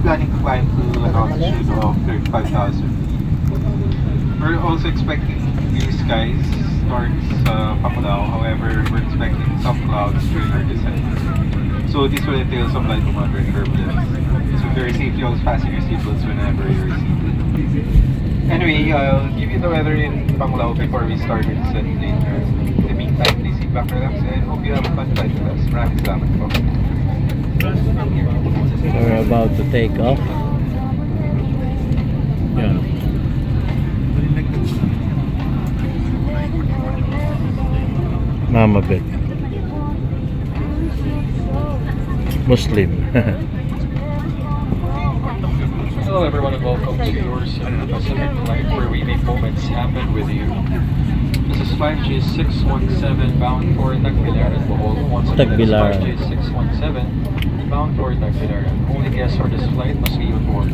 planning to climb to an altitude of 35,000 feet. We're also expecting blue skies towards Panglao. However, we're expecting some clouds during our descent. So this will entail some light to moderate turbulence. So very safely, always fasten your seatbelts whenever you're seated. Anyway, I'll give you the weather in Panglao before we start our descent later. In the meantime, please sit back, relax, and hope you have a fun flight with us. Maraming salamat po. We're about to take off. Yeah. Mama Bet. Muslim. Hello everyone and welcome to your Cebu Pacific flight where we make moments happen with you. This is 5G617 bound for Tagbilaran, Bohol. Once again, Tagbilaran. this is 5G617 bound for Tagbilaran. Only guests for this flight must be on board.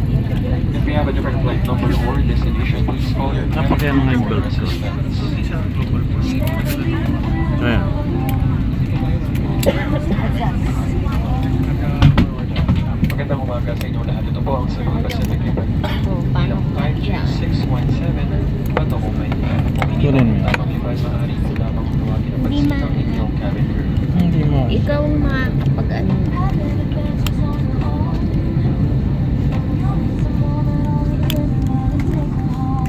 If we have a different flight number or destination, please call your cabin crew for assistance. Ayan. Magandang umaga sa inyo lahat. Ito po ang Cebu Pacific event. Bilang 5G617 Patungo Manila. Kung hindi Kunin mo. tamang iba, maaari po lamang tawagin ang pansin ng inyong cabin crew. Hindi mo. Ikaw makakapag ano.